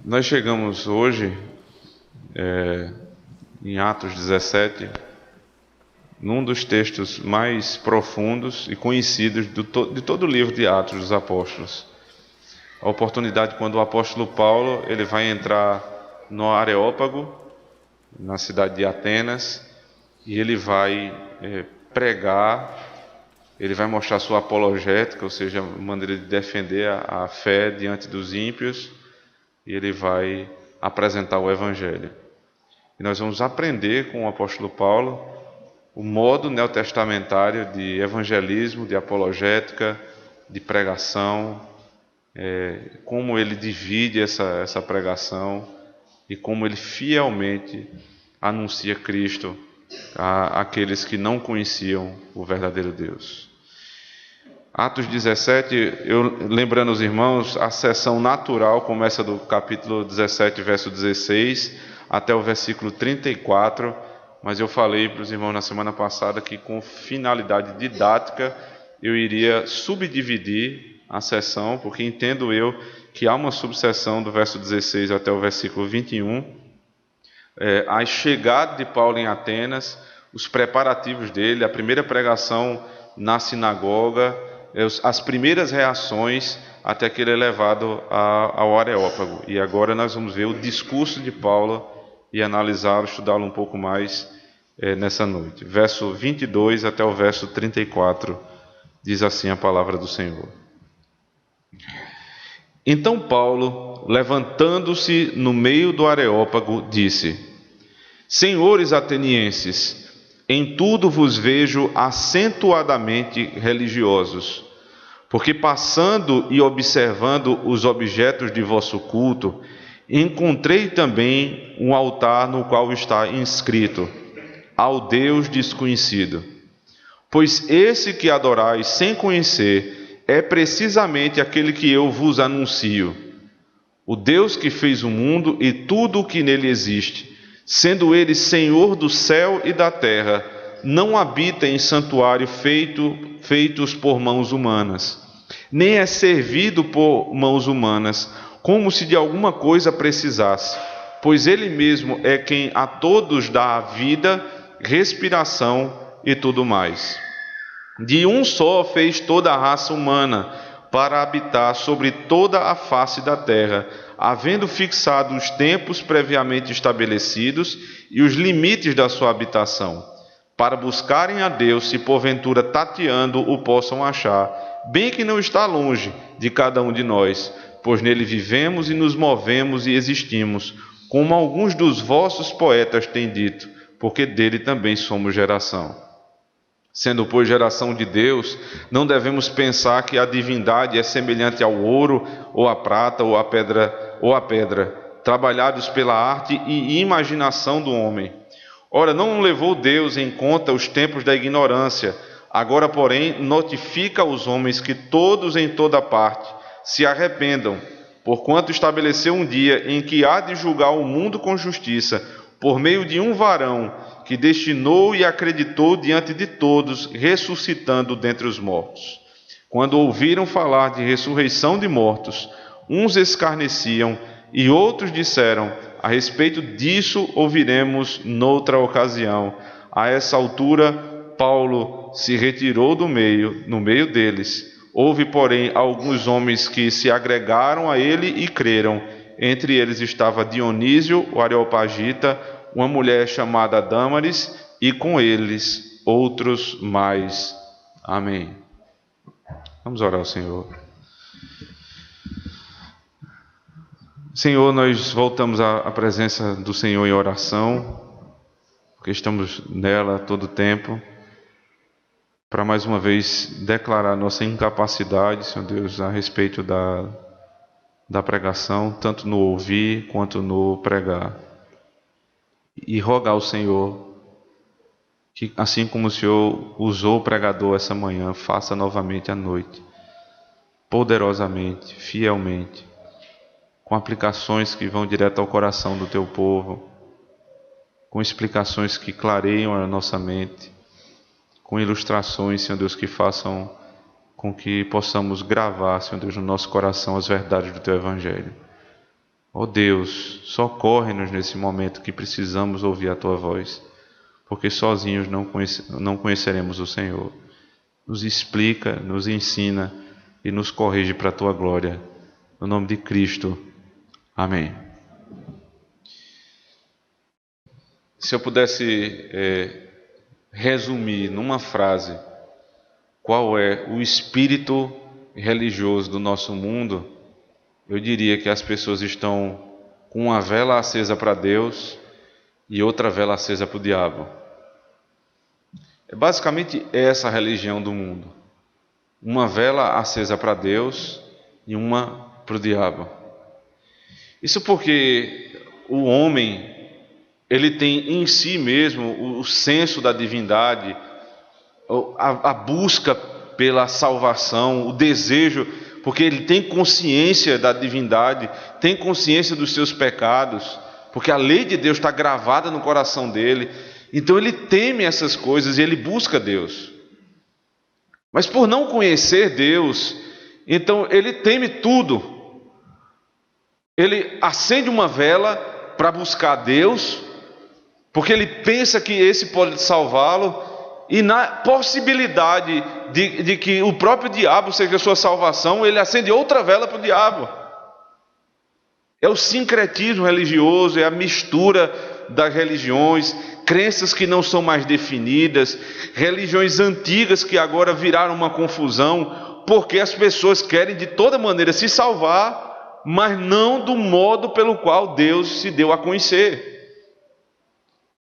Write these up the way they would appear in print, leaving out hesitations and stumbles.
Nós chegamos hoje, em Atos 17, num dos textos mais profundos e conhecidos de todo o livro de Atos dos Apóstolos. A oportunidade quando o apóstolo Paulo ele vai entrar no Areópago, na cidade de Atenas, e ele vai pregar, ele vai mostrar sua apologética, ou seja, a maneira de defender a fé diante dos ímpios, e ele vai apresentar o Evangelho. E nós vamos aprender com o apóstolo Paulo o modo neotestamentário de evangelismo, de apologética, de pregação, como ele divide essa pregação e como ele fielmente anuncia Cristo àqueles que não conheciam o verdadeiro Deus. Atos 17, lembrando os irmãos, a sessão natural começa do capítulo 17, verso 16, até o versículo 34, mas eu falei para os irmãos na semana passada que com finalidade didática eu iria subdividir a sessão, porque entendo eu que há uma subseção do verso 16 até o versículo 21, a chegada de Paulo em Atenas, os preparativos dele, a primeira pregação na sinagoga, as primeiras reações até que ele é levado ao Areópago. E agora nós vamos ver o discurso de Paulo e analisá-lo, estudá-lo um pouco mais nessa noite. Verso 22 até o verso 34, diz assim a palavra do Senhor. Então Paulo, levantando-se no meio do Areópago, disse: Senhores atenienses, em tudo vos vejo acentuadamente religiosos, porque passando e observando os objetos de vosso culto, encontrei também um altar no qual está inscrito: ao Deus desconhecido. Pois esse que adorais sem conhecer é precisamente aquele que eu vos anuncio, o Deus que fez o mundo e tudo o que nele existe, sendo ele Senhor do céu e da terra, não habita em santuário feitos por mãos humanas, nem é servido por mãos humanas, como se de alguma coisa precisasse, pois ele mesmo é quem a todos dá a vida, respiração e tudo mais. De um só fez toda a raça humana, para habitar sobre toda a face da terra, havendo fixado os tempos previamente estabelecidos e os limites da sua habitação, para buscarem a Deus, se porventura tateando o possam achar, bem que não está longe de cada um de nós, pois nele vivemos e nos movemos e existimos, como alguns dos vossos poetas têm dito, porque dele também somos geração. Sendo, pois, geração de Deus, não devemos pensar que a divindade é semelhante ao ouro, ou à prata, ou à pedra, trabalhados pela arte e imaginação do homem. Ora, não levou Deus em conta os tempos da ignorância, agora, porém, notifica aos homens que todos em toda parte se arrependam, porquanto estabeleceu um dia em que há de julgar o mundo com justiça, por meio de um varão, que destinou e acreditou diante de todos, ressuscitando dentre os mortos. Quando ouviram falar de ressurreição de mortos, uns escarneciam e outros disseram: a respeito disso ouviremos noutra ocasião. A essa altura, Paulo se retirou no meio deles. Houve, porém, alguns homens que se agregaram a ele e creram. Entre eles estava Dionísio, o Areopagita, uma mulher chamada Dâmaris, e com eles outros mais. Amém. Vamos orar ao Senhor. Senhor, nós voltamos à presença do Senhor em oração, porque estamos nela todo o tempo, para mais uma vez declarar nossa incapacidade, Senhor Deus, a respeito da pregação, tanto no ouvir quanto no pregar. E rogar ao Senhor que, assim como o Senhor usou o pregador essa manhã, faça novamente à noite, poderosamente, fielmente, com aplicações que vão direto ao coração do Teu povo, com explicações que clareiam a nossa mente, com ilustrações, Senhor Deus, que façam com que possamos gravar, Senhor Deus, no nosso coração as verdades do Teu Evangelho. Ó Deus, socorre-nos nesse momento que precisamos ouvir a Tua voz, porque sozinhos não conheceremos o Senhor. Nos explica, nos ensina e nos corrige para a Tua glória. No nome de Cristo. Amém. Se eu pudesse resumir numa frase qual é o espírito religioso do nosso mundo, eu diria que as pessoas estão com uma vela acesa para Deus e outra vela acesa para o diabo. É basicamente essa a religião do mundo. Uma vela acesa para Deus e uma para o diabo. Isso porque o homem, ele tem em si mesmo o senso da divindade, a busca pela salvação, o desejo, porque ele tem consciência da divindade, tem consciência dos seus pecados, porque a lei de Deus está gravada no coração dele. Então ele teme essas coisas e ele busca Deus. Mas por não conhecer Deus, então ele teme tudo. Ele acende uma vela para buscar Deus, porque ele pensa que esse pode salvá-lo, e na possibilidade de que o próprio diabo seja a sua salvação, ele acende outra vela para o diabo. É o sincretismo religioso, é a mistura das religiões, crenças que não são mais definidas, religiões antigas que agora viraram uma confusão, porque as pessoas querem de toda maneira se salvar, mas não do modo pelo qual Deus se deu a conhecer.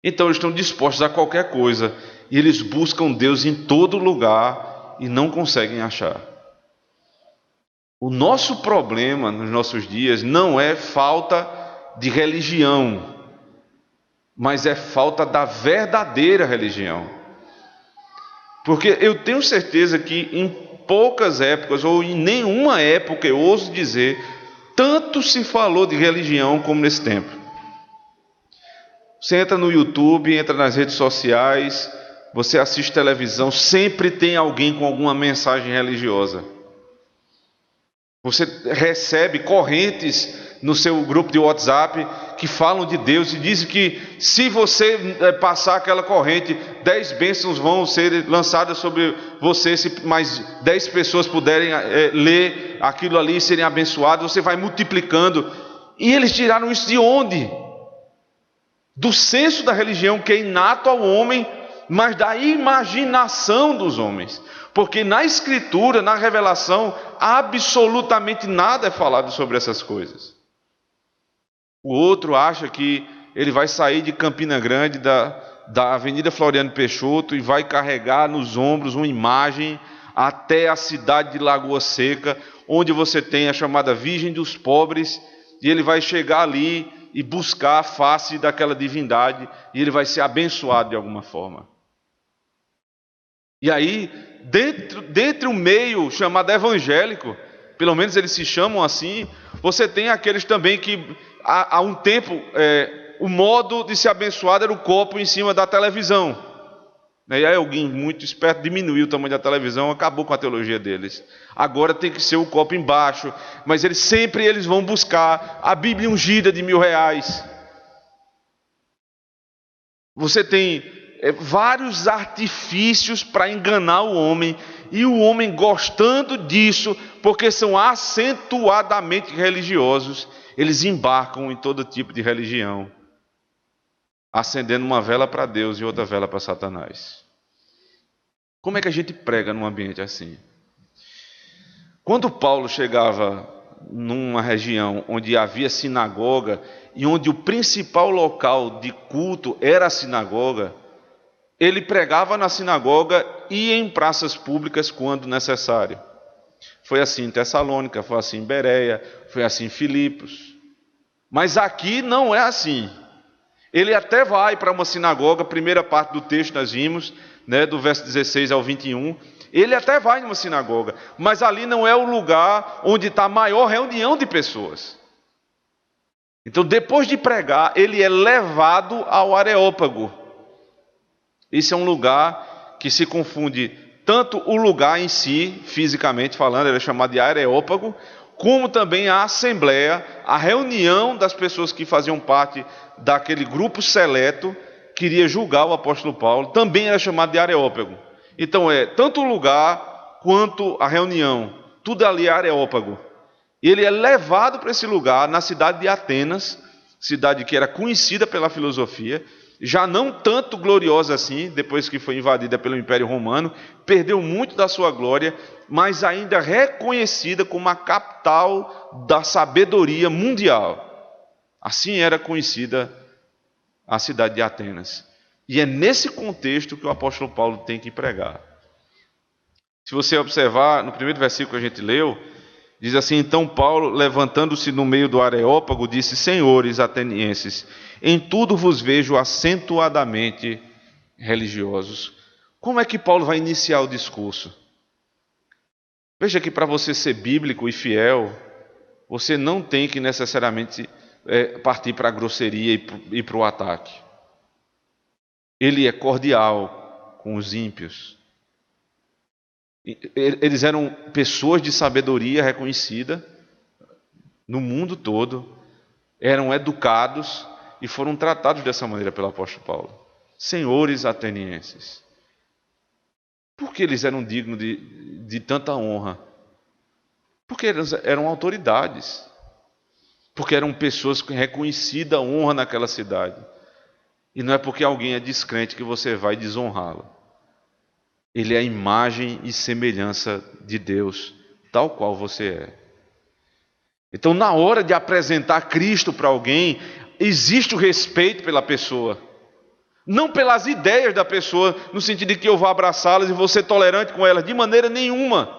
Então eles estão dispostos a qualquer coisa, e eles buscam Deus em todo lugar e não conseguem achar. O nosso problema nos nossos dias não é falta de religião, mas é falta da verdadeira religião. Porque eu tenho certeza que em poucas épocas, ou em nenhuma época, eu ouso dizer, tanto se falou de religião como nesse tempo. Você entra no YouTube, entra nas redes sociais, você assiste televisão, sempre tem alguém com alguma mensagem religiosa. Você recebe correntes no seu grupo de WhatsApp que falam de Deus e dizem que se você passar aquela corrente, 10 bênçãos vão ser lançadas sobre você, se mais 10 pessoas puderem ler aquilo ali e serem abençoados, você vai multiplicando. E eles tiraram isso de onde? Do senso da religião que é inato ao homem, mas da imaginação dos homens. Porque na Escritura, na revelação, absolutamente nada é falado sobre essas coisas. O outro acha que ele vai sair de Campina Grande, da Avenida Floriano Peixoto, e vai carregar nos ombros uma imagem até a cidade de Lagoa Seca, onde você tem a chamada Virgem dos Pobres, e ele vai chegar ali e buscar a face daquela divindade, e ele vai ser abençoado de alguma forma. E aí, dentro um meio chamado evangélico, pelo menos eles se chamam assim, você tem aqueles também que há um tempo o modo de ser abençoado era o copo em cima da televisão. E aí alguém muito esperto diminuiu o tamanho da televisão, acabou com a teologia deles. Agora tem que ser o copo embaixo, mas eles vão buscar a Bíblia ungida de R$1.000. Você tem vários artifícios para enganar o homem, e o homem gostando disso, porque são acentuadamente religiosos, eles embarcam em todo tipo de religião, acendendo uma vela para Deus e outra vela para Satanás. Como é que a gente prega num ambiente assim? Quando Paulo chegava numa região onde havia sinagoga e onde o principal local de culto era a sinagoga, ele pregava na sinagoga e em praças públicas quando necessário. Foi assim em Tessalônica, foi assim em Bereia, foi assim em Filipos. Mas aqui não é assim. Ele até vai para uma sinagoga, primeira parte do texto nós vimos, do verso 16 ao 21, ele até vai numa sinagoga, mas ali não é o lugar onde está a maior reunião de pessoas. Então, depois de pregar, ele é levado ao Areópago. Esse é um lugar que se confunde tanto o lugar em si, fisicamente falando, ele é chamado de Areópago, como também a assembleia, a reunião das pessoas que faziam parte daquele grupo seleto, que iria julgar o apóstolo Paulo, também era chamado de Areópago. Então tanto o lugar quanto a reunião, tudo ali é Areópago. E ele é levado para esse lugar, na cidade de Atenas, cidade que era conhecida pela filosofia, já não tanto gloriosa assim, depois que foi invadida pelo Império Romano, perdeu muito da sua glória, mas ainda reconhecida como a capital da sabedoria mundial. Assim era conhecida a cidade de Atenas. E é nesse contexto que o apóstolo Paulo tem que pregar. Se você observar, no primeiro versículo que a gente leu, diz assim: então Paulo, levantando-se no meio do Areópago, disse: senhores atenienses, em tudo vos vejo acentuadamente religiosos. Como é que Paulo vai iniciar o discurso? Veja que para você ser bíblico e fiel, você não tem que necessariamente partir para a grosseria e para o ataque. Ele é cordial com os ímpios. Eles eram pessoas de sabedoria reconhecida no mundo todo, eram educados e foram tratados dessa maneira pelo apóstolo Paulo. Senhores atenienses. Por que eles eram dignos de tanta honra? Porque eles eram autoridades. Porque eram pessoas com reconhecida honra naquela cidade. E não é porque alguém é descrente que você vai desonrá-lo. Ele é a imagem e semelhança de Deus, tal qual você é. Então, na hora de apresentar Cristo para alguém, existe o respeito pela pessoa. Não pelas ideias da pessoa, no sentido de que eu vou abraçá-las e vou ser tolerante com elas, de maneira nenhuma.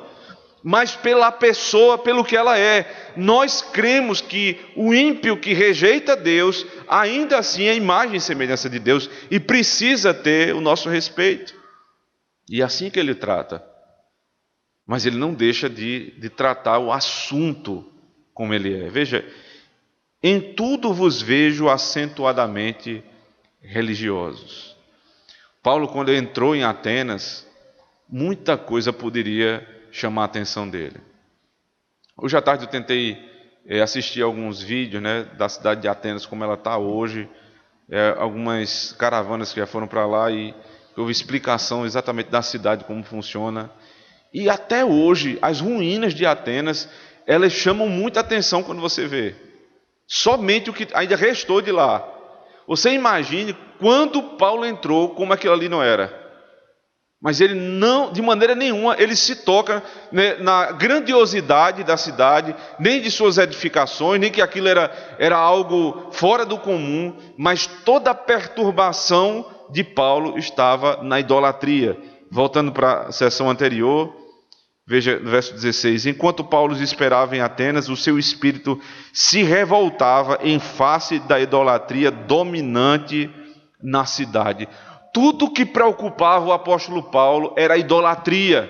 Mas pela pessoa, pelo que ela é. Nós cremos que o ímpio que rejeita Deus, ainda assim é a imagem e semelhança de Deus e precisa ter o nosso respeito. E é assim que ele trata. Mas ele não deixa de tratar o assunto como ele é. Veja, em tudo vos vejo acentuadamente religiosos. Paulo, quando entrou em Atenas, muita coisa poderia chamar a atenção dele. Hoje à tarde eu tentei assistir alguns vídeos, da cidade de Atenas, como ela está hoje, algumas caravanas que já foram para lá e houve explicação exatamente da cidade, como funciona. E até hoje, as ruínas de Atenas, elas chamam muita atenção quando você vê. Somente o que ainda restou de lá. Você imagine quando Paulo entrou, como aquilo ali não era. Mas ele não, de maneira nenhuma, ele se toca na grandiosidade da cidade, nem de suas edificações, nem que aquilo era algo fora do comum, mas toda a perturbação de Paulo estava na idolatria. Voltando para a sessão anterior, veja no verso 16: enquanto Paulo esperava em Atenas, o seu espírito se revoltava em face da idolatria dominante na cidade. Tudo que preocupava o apóstolo Paulo era a idolatria.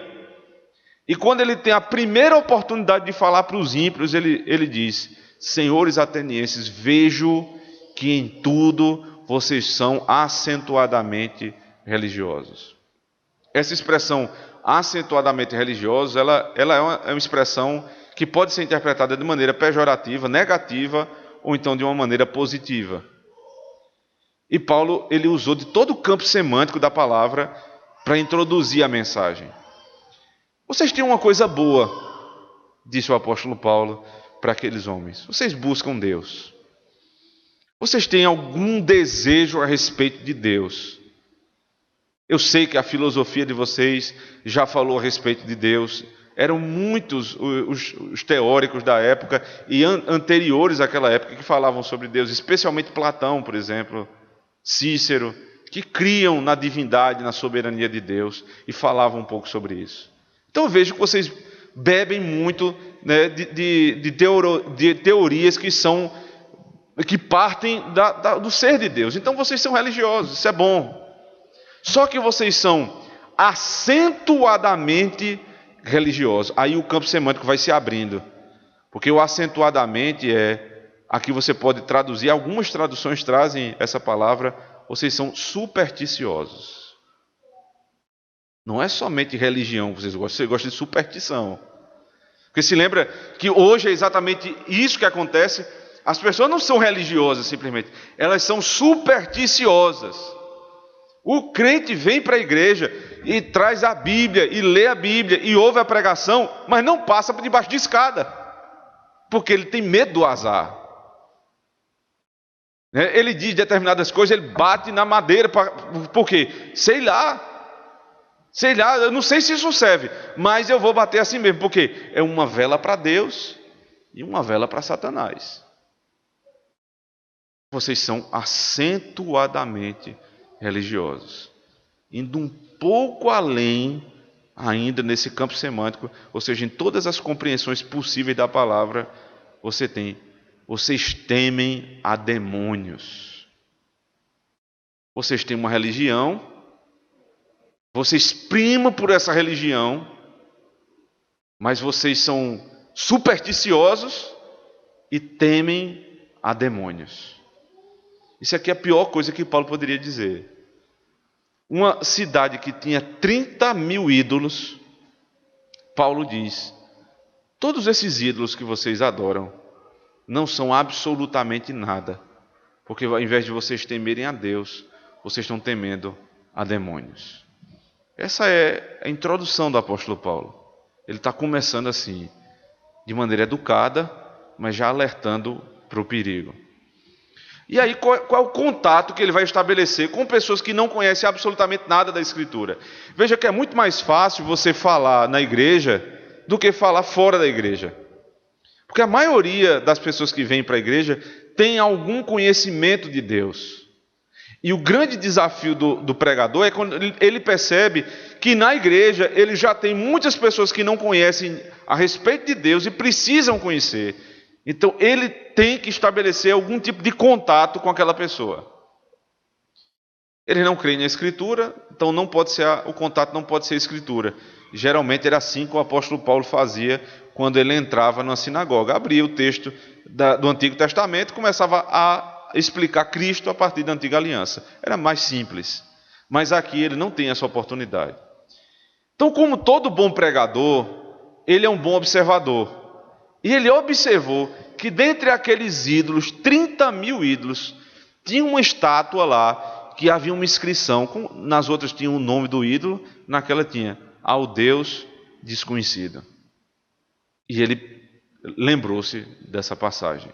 E quando ele tem a primeira oportunidade de falar para os ímpios, ele diz: senhores atenienses, vejo que em tudo vocês são acentuadamente religiosos. Essa expressão acentuadamente religiosos, ela é uma expressão que pode ser interpretada de maneira pejorativa, negativa, ou então de uma maneira positiva. E Paulo, ele usou de todo o campo semântico da palavra para introduzir a mensagem. Vocês têm uma coisa boa, disse o apóstolo Paulo para aqueles homens. Vocês buscam Deus. Vocês têm algum desejo a respeito de Deus. Eu sei que a filosofia de vocês já falou a respeito de Deus. Eram muitos os teóricos da época e anteriores àquela época que falavam sobre Deus, especialmente Platão, por exemplo, Cícero, que criam na divindade, na soberania de Deus e falavam um pouco sobre isso. Então eu vejo que vocês bebem muito de teorias que partem do ser de Deus. Então vocês são religiosos, isso é bom. Só que vocês são acentuadamente religiosos. Aí o campo semântico vai se abrindo. Porque o acentuadamente aqui você pode traduzir, algumas traduções trazem essa palavra, vocês são supersticiosos. Não é somente religião que vocês gostam de superstição. Porque se lembra que hoje é exatamente isso que acontece. As pessoas não são religiosas simplesmente, elas são supersticiosas. O crente vem para a igreja e traz a Bíblia, e lê a Bíblia, e ouve a pregação, mas não passa por debaixo de escada, porque ele tem medo do azar. Ele diz determinadas coisas, ele bate na madeira, por quê? Sei lá, eu não sei se isso serve, mas eu vou bater assim mesmo, porque é uma vela para Deus e uma vela para Satanás. Vocês são acentuadamente religiosos, indo um pouco além ainda nesse campo semântico, ou seja, em todas as compreensões possíveis da palavra, vocês temem a demônios. Vocês têm uma religião, vocês primam por essa religião, mas vocês são supersticiosos e temem a demônios. Isso aqui é a pior coisa que Paulo poderia dizer. Uma cidade que tinha 30 mil ídolos, Paulo diz: todos esses ídolos que vocês adoram não são absolutamente nada, porque ao invés de vocês temerem a Deus, vocês estão temendo a demônios. Essa é a introdução do apóstolo Paulo. Ele está começando assim, de maneira educada, mas já alertando para o perigo. E aí, qual é o contato que ele vai estabelecer com pessoas que não conhecem absolutamente nada da Escritura? Veja que é muito mais fácil você falar na igreja do que falar fora da igreja. Porque a maioria das pessoas que vêm para a igreja tem algum conhecimento de Deus. E o grande desafio do pregador é quando ele percebe que na igreja ele já tem muitas pessoas que não conhecem a respeito de Deus e precisam conhecer. Então ele tem que estabelecer algum tipo de contato com aquela pessoa. Ele não crê na Escritura, então o contato não pode ser a Escritura. Geralmente era assim que o apóstolo Paulo fazia quando ele entrava numa sinagoga. Abria o texto do Antigo Testamento e começava a explicar Cristo a partir da Antiga Aliança. Era mais simples. Mas aqui ele não tem essa oportunidade. Então, como todo bom pregador, ele é um bom observador. E ele observou que dentre aqueles ídolos, 30 mil ídolos, tinha uma estátua lá que havia uma inscrição. Nas outras tinha o nome do ídolo, naquela tinha ao Deus desconhecido. E ele lembrou-se dessa passagem.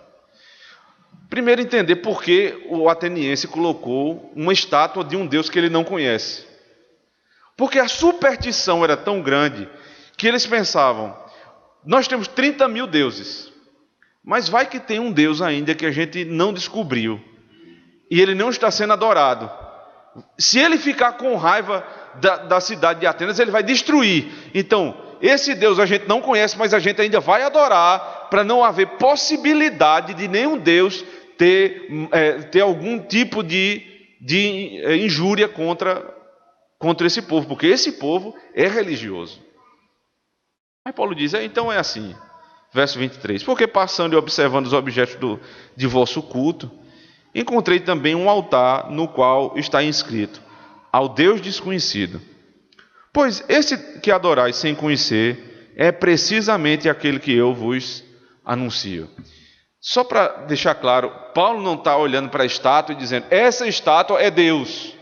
Primeiro, entender por que o ateniense colocou uma estátua de um Deus que ele não conhece. Porque a superstição era tão grande que eles pensavam: nós temos 30 mil deuses, mas vai que tem um Deus ainda que a gente não descobriu, e ele não está sendo adorado. Se ele ficar com raiva da cidade de Atenas, ele vai destruir. Então, esse Deus a gente não conhece, mas a gente ainda vai adorar, para não haver possibilidade de nenhum Deus ter algum tipo de injúria contra esse povo, porque esse povo é religioso. Aí Paulo diz: então é assim, verso 23, porque passando e observando os objetos de vosso culto, encontrei também um altar no qual está inscrito: ao Deus desconhecido. Pois esse que adorais sem conhecer é precisamente aquele que eu vos anuncio. Só para deixar claro, Paulo não está olhando para a estátua e dizendo: essa estátua é Deus,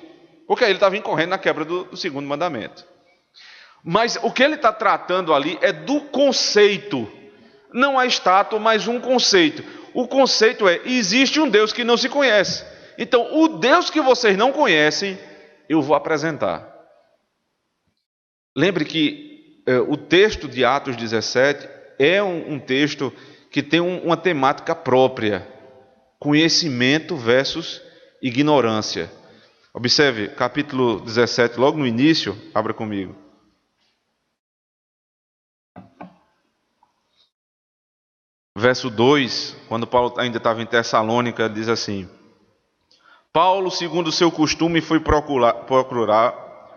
porque aí ele estava incorrendo na quebra do segundo mandamento. Mas o que ele está tratando ali é do conceito, não a estátua, mas um conceito. O conceito é: existe um Deus que não se conhece. Então, o Deus que vocês não conhecem, eu vou apresentar. Lembre que o texto de Atos 17 é um texto que tem uma temática própria: conhecimento versus ignorância. Observe, capítulo 17, logo no início, abra comigo. Verso 2, quando Paulo ainda estava em Tessalônica, diz assim: Paulo, segundo o seu costume, foi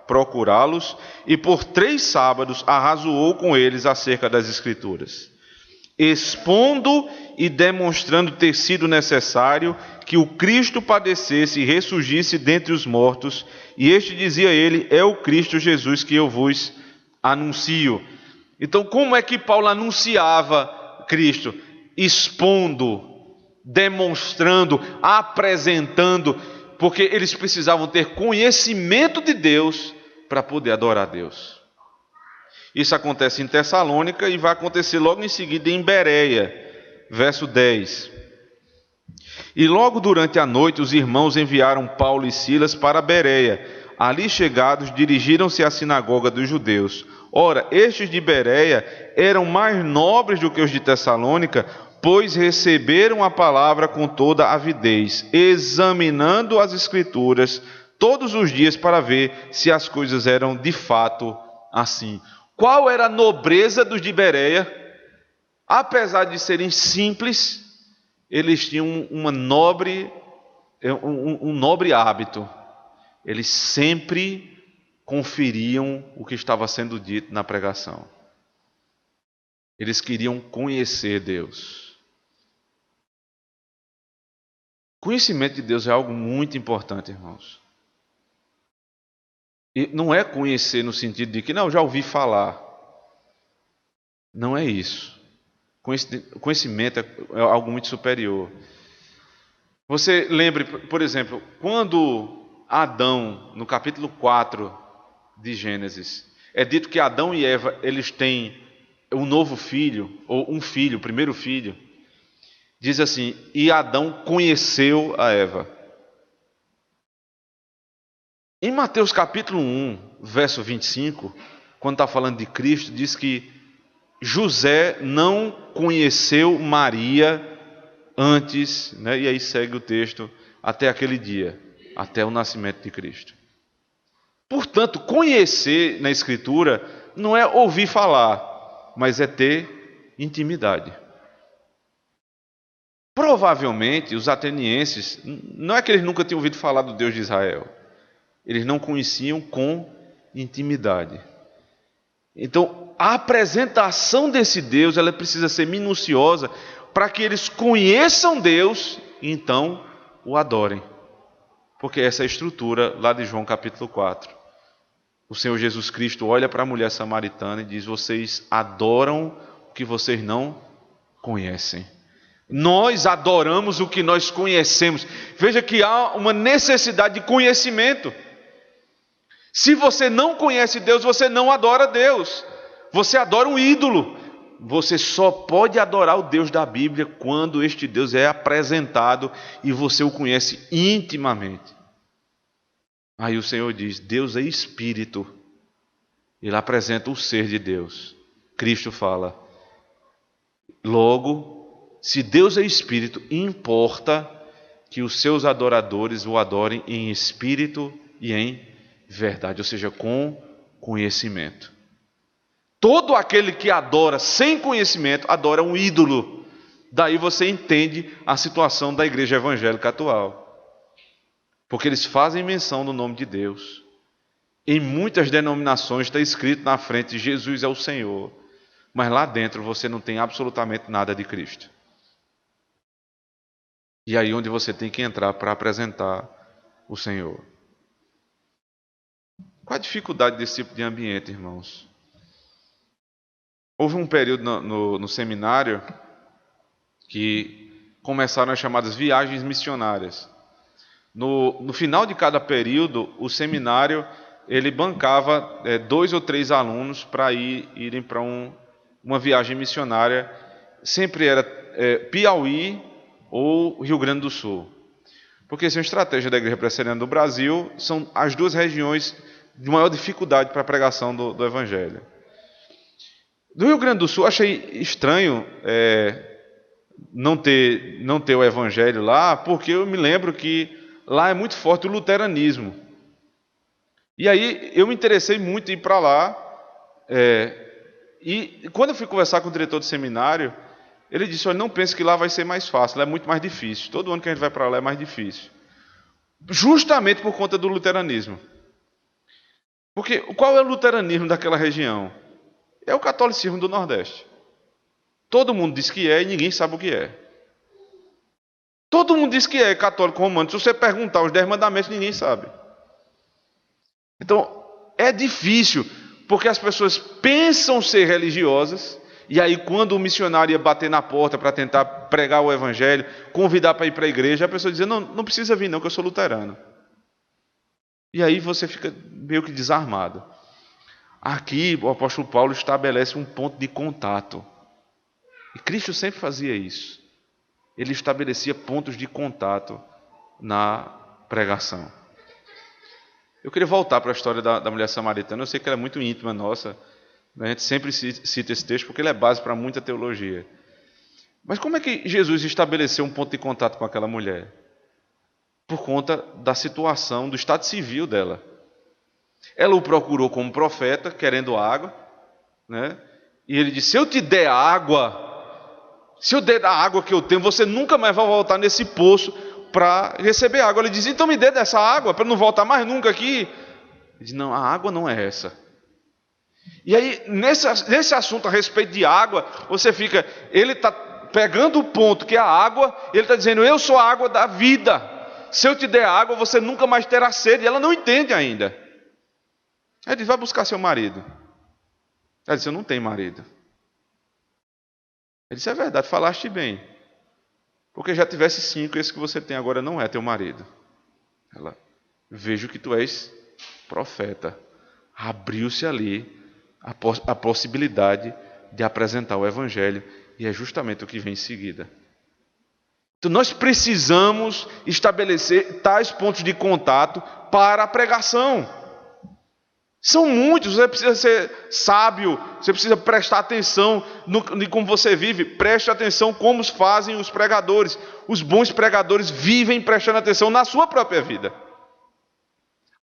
procurá-los e por 3 sábados arrazoou com eles acerca das Escrituras, expondo e demonstrando ter sido necessário que o Cristo padecesse e ressurgisse dentre os mortos, e este, dizia ele, é o Cristo Jesus que eu vos anuncio. Então, como é que Paulo anunciava Cristo? Expondo, demonstrando, apresentando, porque eles precisavam ter conhecimento de Deus para poder adorar a Deus. Isso acontece em Tessalônica e vai acontecer logo em seguida em Bereia, verso 10. E logo durante a noite os irmãos enviaram Paulo e Silas para Bereia. Ali chegados, dirigiram-se à sinagoga dos judeus. Ora, estes de Bereia eram mais nobres do que os de Tessalônica, pois receberam a palavra com toda avidez, examinando as Escrituras todos os dias para ver se as coisas eram de fato assim. Qual era a nobreza dos de Bereia? Apesar de serem simples, eles tinham um nobre hábito. Eles sempre conferiam o que estava sendo dito na pregação. Eles queriam conhecer Deus. Conhecimento de Deus é algo muito importante, irmãos. E não é conhecer no sentido de que, não, já ouvi falar. Não é isso. Conhecimento é algo muito superior. Você lembre, por exemplo, quando Adão, no capítulo 4 de Gênesis, é dito que Adão e Eva, eles têm um novo filho, ou um filho, o primeiro filho. Diz assim, e Adão conheceu a Eva. Em Mateus capítulo 1, verso 25, quando está falando de Cristo, diz que José não conheceu Maria antes, né? E aí segue o texto, até aquele dia, até o nascimento de Cristo. Portanto, conhecer na Escritura não é ouvir falar, mas é ter intimidade. Provavelmente, os atenienses, não é que eles nunca tinham ouvido falar do Deus de Israel, eles não conheciam com intimidade. Então, a apresentação desse Deus, ela precisa ser minuciosa para que eles conheçam Deus e então o adorem. Porque essa é a estrutura lá de João capítulo 4. O Senhor Jesus Cristo olha para a mulher samaritana e diz, vocês adoram o que vocês não conhecem. Nós adoramos o que nós conhecemos. Veja que há uma necessidade de conhecimento. Se você não conhece Deus, você não adora Deus. Você adora um ídolo. Você só pode adorar o Deus da Bíblia quando este Deus é apresentado e você o conhece intimamente. Aí o Senhor diz, Deus é Espírito. Ele apresenta o ser de Deus. Cristo fala, logo, se Deus é Espírito, importa que os seus adoradores o adorem em espírito e em verdade, ou seja, com conhecimento. Todo aquele que adora sem conhecimento, adora um ídolo. Daí você entende a situação da igreja evangélica atual. Porque eles fazem menção do nome de Deus. Em muitas denominações está escrito na frente, Jesus é o Senhor. Mas lá dentro você não tem absolutamente nada de Cristo. E aí onde você tem que entrar para apresentar o Senhor. Qual a dificuldade desse tipo de ambiente, irmãos? Houve um período no seminário que começaram as chamadas viagens missionárias. No final de cada período, o seminário ele bancava 2 ou 3 alunos para irem para uma viagem missionária. Sempre era Piauí ou Rio Grande do Sul. Porque essa é uma estratégia da Igreja Presbiteriana do Brasil, são as 2 regiões de maior dificuldade para a pregação do Evangelho. Do Rio Grande do Sul, achei estranho não ter o Evangelho lá, porque eu me lembro que lá é muito forte o luteranismo. E aí eu me interessei muito em ir para lá. E quando eu fui conversar com o diretor do seminário, ele disse, olha, não pense que lá vai ser mais fácil, lá é muito mais difícil. Todo ano que a gente vai para lá é mais difícil. Justamente por conta do luteranismo. Porque qual é o luteranismo daquela região? É o catolicismo do Nordeste. Todo mundo diz que é e ninguém sabe o que é. Todo mundo diz que é católico romano. Se você perguntar os 10 mandamentos, ninguém sabe. Então, é difícil. porque as pessoas pensam ser religiosas, e aí quando o missionário ia bater na porta para tentar pregar o evangelho, convidar para ir para a igreja, a pessoa dizia, não, não precisa vir não, que eu sou luterano. E aí você fica meio que desarmado. Aqui o apóstolo Paulo estabelece um ponto de contato. E Cristo sempre fazia isso. Ele estabelecia pontos de contato na pregação. Eu queria voltar para a história da mulher samaritana. Eu sei que ela é muito íntima nossa. A gente sempre cita esse texto porque ele é base para muita teologia. Mas como é que Jesus estabeleceu um ponto de contato com aquela mulher? Por conta da situação, do estado civil dela. Ela o procurou como profeta, querendo água, né? E ele disse, se eu te der água, se eu der a água que eu tenho, você nunca mais vai voltar nesse poço para receber água. Ele diz, então me dê dessa água, para não voltar mais nunca aqui. Ele diz, não, a água não é essa. E aí, nesse assunto a respeito de água, você fica, ele está pegando o ponto que é a água, ele está dizendo, eu sou a água da vida. Se eu te der água, você nunca mais terá sede. E ela não entende ainda. Ele diz, vai buscar seu marido. Ela disse, eu não tenho marido. Ele disse, é verdade, falaste bem. Porque já tivesse 5, esse que você tem agora não é teu marido. Ela, vejo que tu és profeta. Abriu-se ali a possibilidade de apresentar o evangelho. E é justamente o que vem em seguida. Então nós precisamos estabelecer tais pontos de contato para a pregação. São muitos, você precisa ser sábio, você precisa prestar atenção em como você vive. Preste atenção como fazem os pregadores. Os bons pregadores vivem prestando atenção na sua própria vida.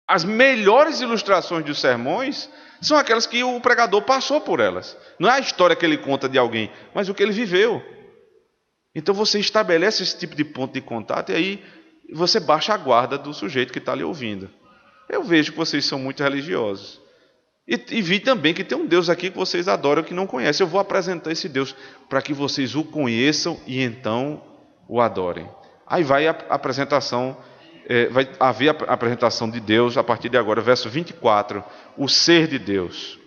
As melhores ilustrações dos sermões são aquelas que o pregador passou por elas. Não é a história que ele conta de alguém, mas o que ele viveu. Então você estabelece esse tipo de ponto de contato e aí você baixa a guarda do sujeito que está lhe ouvindo. Eu vejo que vocês são muito religiosos. E vi também que tem um Deus aqui que vocês adoram que não conhecem. Eu vou apresentar esse Deus para que vocês o conheçam e então o adorem. Aí vai a apresentação, vai haver a apresentação de Deus a partir de agora, verso 24. O ser de Deus.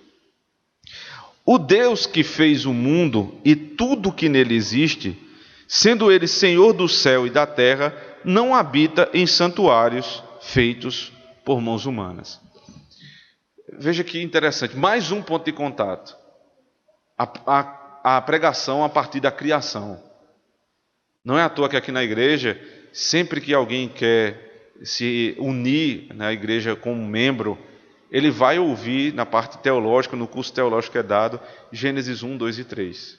O Deus que fez o mundo e tudo que nele existe, sendo ele Senhor do céu e da terra, não habita em santuários feitos por mãos humanas. Veja que interessante, mais um ponto de contato. A pregação a partir da criação. Não é à toa que aqui na igreja, sempre que alguém quer se unir na igreja como membro, ele vai ouvir na parte teológica, no curso teológico que é dado, Gênesis 1, 2 e 3.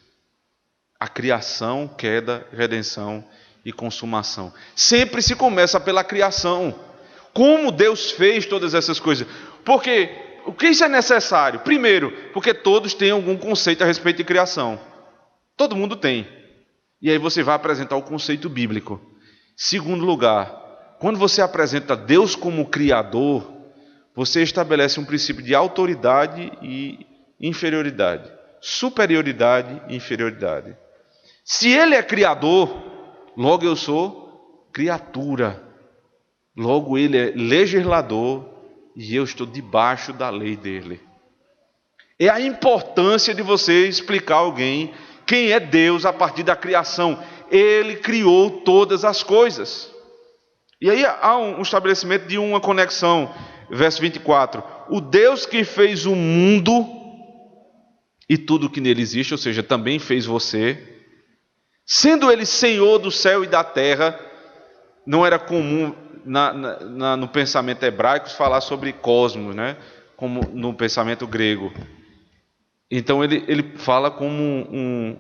A criação, queda, redenção e consumação. Sempre se começa pela criação. Como Deus fez todas essas coisas. Porque o que isso é necessário? Primeiro, porque todos têm algum conceito a respeito de criação. Todo mundo tem. E aí você vai apresentar o conceito bíblico. Segundo lugar, quando você apresenta Deus como Criador, você estabelece um princípio de autoridade e inferioridade. Superioridade e inferioridade. Se Ele é Criador, logo eu sou criatura. Logo Ele é legislador e eu estou debaixo da lei dele. É a importância de você explicar a alguém quem é Deus a partir da criação. Ele criou todas as coisas. E aí há um estabelecimento de uma conexão. Verso 24. O Deus que fez o mundo e tudo que nele existe, ou seja, também fez você, sendo Ele Senhor do céu e da terra. Não era comum no pensamento hebraico falar sobre cosmos, né? Como no pensamento grego. Então ele fala como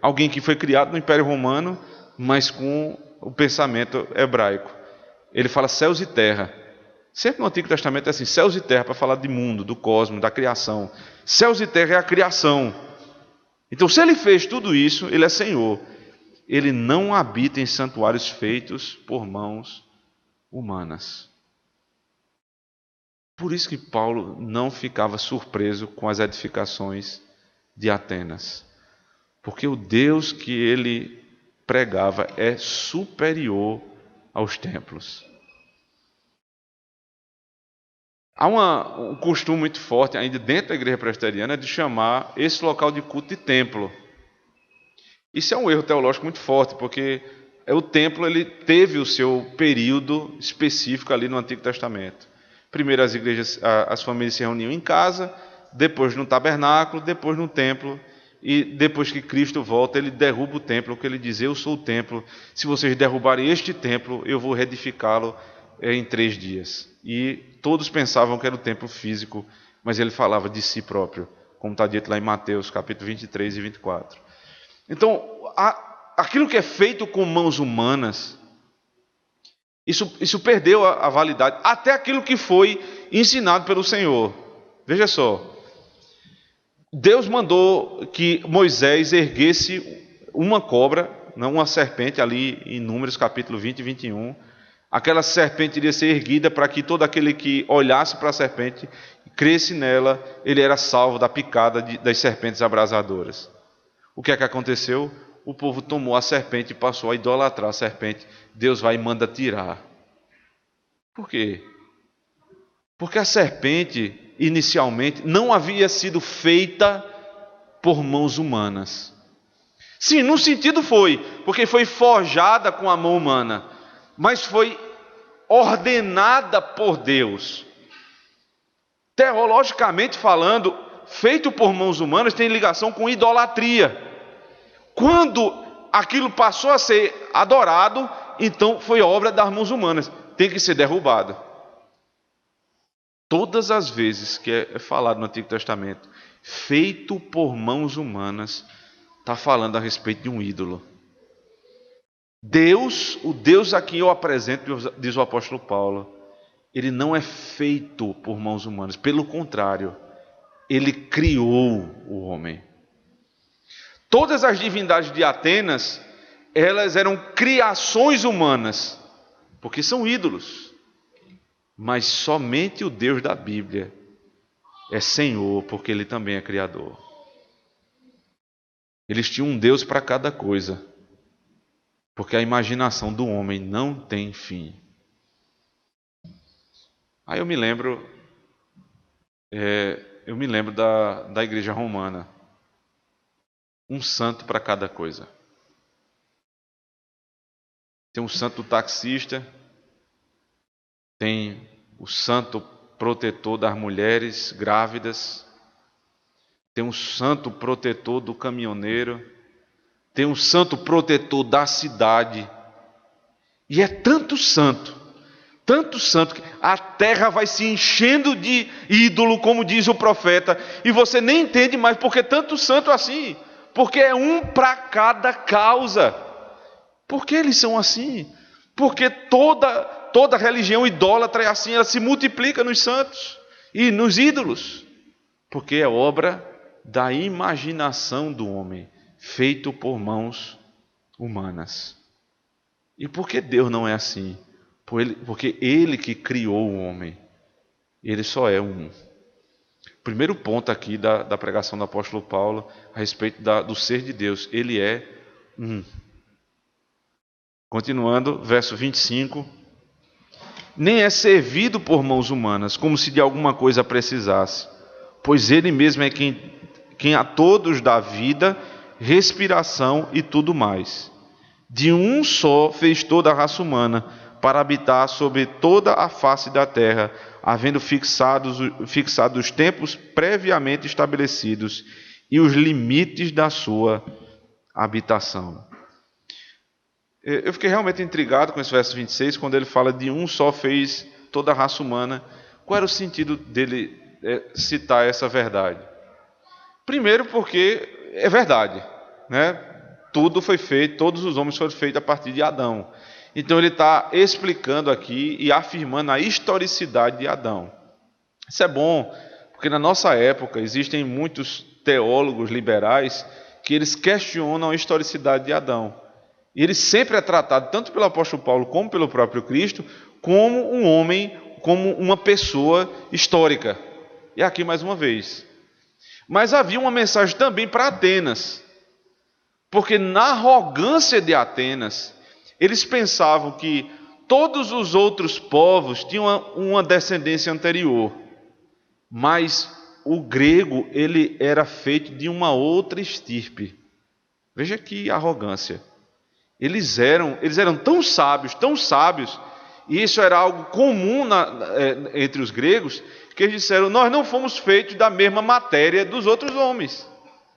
alguém que foi criado no Império Romano, mas com o pensamento hebraico. Ele fala céus e terra. Sempre no Antigo Testamento é assim, céus e terra, para falar de mundo, do cosmos, da criação. Céus e terra é a criação. Então, se Ele fez tudo isso, Ele é Senhor. Ele não habita em santuários feitos por mãos humanas. Por isso que Paulo não ficava surpreso com as edificações de Atenas. Porque o Deus que ele pregava é superior aos templos. Há um costume muito forte, ainda dentro da igreja presbiteriana, de chamar esse local de culto de templo. Isso é um erro teológico muito forte, porque o templo ele teve o seu período específico ali no Antigo Testamento. Primeiro as famílias se reuniam em casa, depois no tabernáculo, depois no templo, e depois que Cristo volta, ele derruba o templo, porque ele diz: eu sou o templo, se vocês derrubarem este templo, eu vou reedificá-lo em 3 dias. E todos pensavam que era o templo físico, mas ele falava de si próprio, como está dito lá em Mateus, capítulo 23 e 24. Então, aquilo que é feito com mãos humanas, isso perdeu a validade, até aquilo que foi ensinado pelo Senhor. Veja só, Deus mandou que Moisés erguesse uma cobra, não uma serpente, ali em Números capítulo 20 e 21. Aquela serpente iria ser erguida para que todo aquele que olhasse para a serpente, cresce nela, ele era salvo da picada das serpentes abrasadoras. O que é que aconteceu? O povo tomou a serpente e passou a idolatrar a serpente. Deus vai e manda tirar. Por quê? Porque a serpente, inicialmente, não havia sido feita por mãos humanas. Sim, num sentido foi, porque foi forjada com a mão humana, mas foi ordenada por Deus. Teologicamente falando, feito por mãos humanas tem ligação com idolatria. Quando aquilo passou a ser adorado, então foi obra das mãos humanas, tem que ser derrubado. Todas as vezes que é falado no Antigo Testamento, feito por mãos humanas, está falando a respeito de um ídolo. Deus, o Deus a quem eu apresento, diz o apóstolo Paulo, ele não é feito por mãos humanas, pelo contrário, ele criou o homem. Todas as divindades de Atenas, elas eram criações humanas, porque são ídolos. Mas somente o Deus da Bíblia é Senhor, porque Ele também é Criador. Eles tinham um Deus para cada coisa, porque a imaginação do homem não tem fim. Aí eu me lembro da igreja romana. Um santo para cada coisa. Tem um santo taxista, tem o santo protetor das mulheres grávidas, tem um santo protetor do caminhoneiro, tem um santo protetor da cidade. E é tanto santo, que a terra vai se enchendo de ídolo, como diz o profeta, e você nem entende mais porque tanto santo assim. Porque é um para cada causa. Por que eles são assim? Porque toda religião idólatra é assim, ela se multiplica nos santos e nos ídolos. Porque é obra da imaginação do homem, feito por mãos humanas. E por que Deus não é assim? Porque Ele que criou o homem, Ele só é um. Primeiro ponto aqui da pregação do apóstolo Paulo a respeito do ser de Deus. Ele é um. Continuando, verso 25. Nem é servido por mãos humanas, como se de alguma coisa precisasse, pois Ele mesmo é quem a todos dá vida, respiração e tudo mais. De um só fez toda a raça humana, para habitar sobre toda a face da terra, havendo fixado os tempos previamente estabelecidos e os limites da sua habitação. Eu fiquei realmente intrigado com esse verso 26, quando ele fala de um só fez toda a raça humana. Qual era o sentido dele citar essa verdade? Primeiro porque é verdade, né? Tudo foi feito, todos os homens foram feitos a partir de Adão. Então ele está explicando aqui e afirmando a historicidade de Adão. Isso é bom, porque na nossa época existem muitos teólogos liberais que eles questionam a historicidade de Adão. E ele sempre é tratado, tanto pelo apóstolo Paulo como pelo próprio Cristo, como um homem, como uma pessoa histórica. E aqui mais uma vez. Mas havia uma mensagem também para Atenas. Porque na arrogância de Atenas, eles pensavam que todos os outros povos tinham uma descendência anterior. mas o grego ele era feito de uma outra estirpe. Veja que arrogância. Eles eram tão sábios, e isso era algo comum entre os gregos, que eles disseram: nós não fomos feitos da mesma matéria dos outros homens.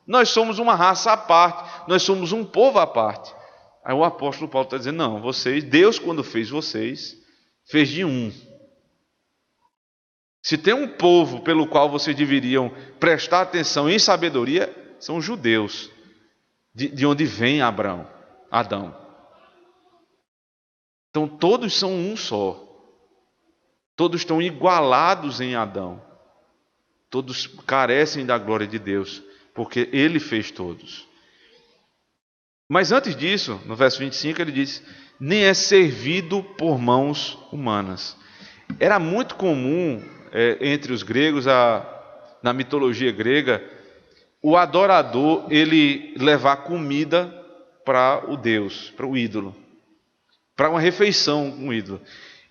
Nós somos uma raça à parte, nós somos um povo à parte. Aí o apóstolo Paulo está dizendo: não, Deus quando fez vocês, fez de um. Se tem um povo pelo qual vocês deveriam prestar atenção em sabedoria, são os judeus, de onde vem Adão. Então todos são um só. Todos estão igualados em Adão. Todos carecem da glória de Deus, porque Ele fez todos. Mas antes disso, no verso 25, ele diz: nem é servido por mãos humanas. Era muito comum entre os gregos, na mitologia grega, o adorador ele levar comida para o Deus, para o ídolo, para uma refeição com o ídolo.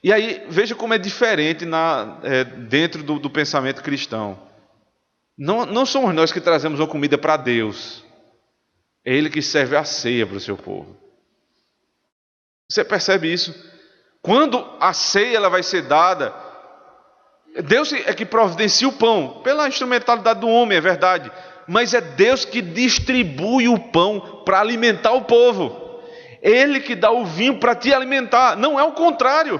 E aí, veja como é diferente dentro do pensamento cristão. Não somos nós que trazemos uma comida para Deus. É Ele que serve a ceia para o seu povo. Você percebe isso? Quando a ceia ela vai ser dada, Deus é que providencia o pão, pela instrumentalidade do homem, é verdade. Mas é Deus que distribui o pão para alimentar o povo. Ele que dá o vinho para te alimentar, não é o contrário.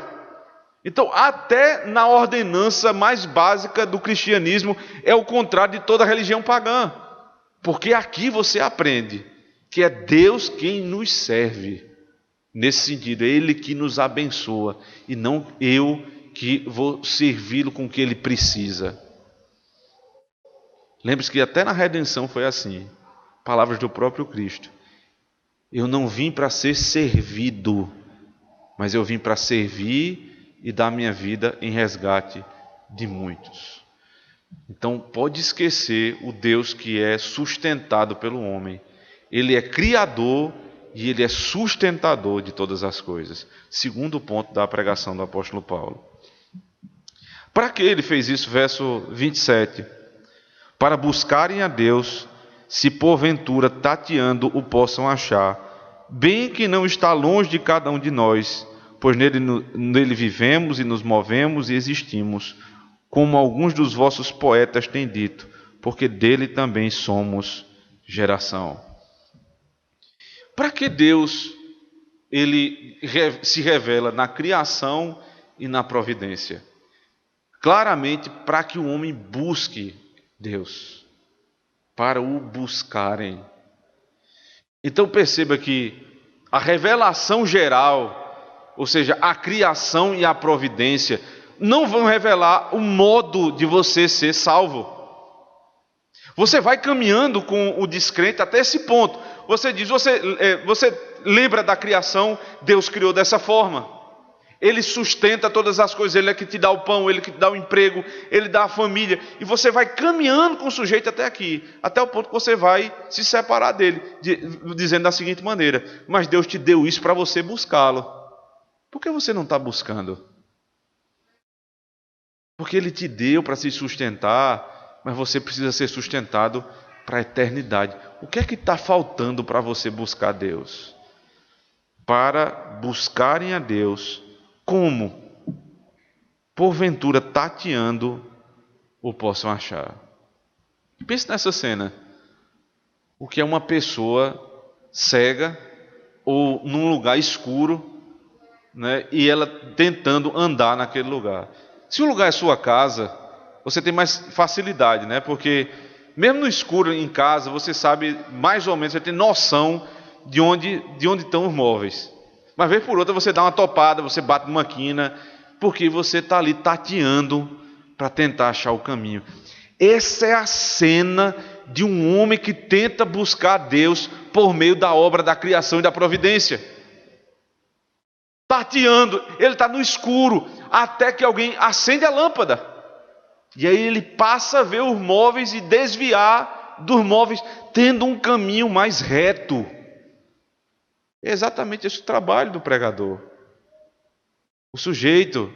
Então, até na ordenança mais básica do cristianismo, é o contrário de toda religião pagã. Porque aqui você aprende que é Deus quem nos serve. Nesse sentido, é Ele que nos abençoa, e não eu que vou servi-lo com o que Ele precisa. Lembre-se que até na redenção foi assim. Palavras do próprio Cristo. Eu não vim para ser servido, mas eu vim para servir e dar minha vida em resgate de muitos. Então pode esquecer o Deus que é sustentado pelo homem. Ele é criador e Ele é sustentador de todas as coisas. Segundo ponto da pregação do apóstolo Paulo. Para que ele fez isso? Verso 27. Para buscarem a Deus, se porventura tateando o possam achar, bem que não está longe de cada um de nós, pois nele vivemos e nos movemos e existimos, como alguns dos vossos poetas têm dito, porque dele também somos geração. Para que Deus ele se revela na criação e na providência? Claramente para que o homem busque Deus, para o buscarem. Então perceba que a revelação geral, ou seja, a criação e a providência, não vão revelar o modo de você ser salvo. Você vai caminhando com o descrente até esse ponto. Você diz, você lembra da criação? Deus criou dessa forma. Ele sustenta todas as coisas, Ele é que te dá o pão, Ele que te dá o emprego, Ele dá a família. E você vai caminhando com o sujeito até aqui, até o ponto que você vai se separar dele, dizendo da seguinte maneira: mas Deus te deu isso para você buscá-lo. Por que você não está buscando? Porque Ele te deu para se sustentar, mas você precisa ser sustentado para a eternidade. O que é que está faltando para você buscar Deus? Para buscarem a Deus, como? Porventura, tateando, o possam achar. Pense nessa cena. O que é uma pessoa cega, ou num lugar escuro, né, e ela tentando andar naquele lugar. Se o lugar é sua casa, você tem mais facilidade, né? Porque mesmo no escuro em casa, você sabe mais ou menos, você tem noção de onde estão os móveis. Mas vez por outra você dá uma topada, você bate numa quina, porque você está ali tateando para tentar achar o caminho. Essa é a cena de um homem que tenta buscar Deus por meio da obra da criação e da providência. Tateando, ele está no escuro, até que alguém acende a lâmpada. E aí ele passa a ver os móveis e desviar dos móveis, tendo um caminho mais reto. É exatamente esse o trabalho do pregador. O sujeito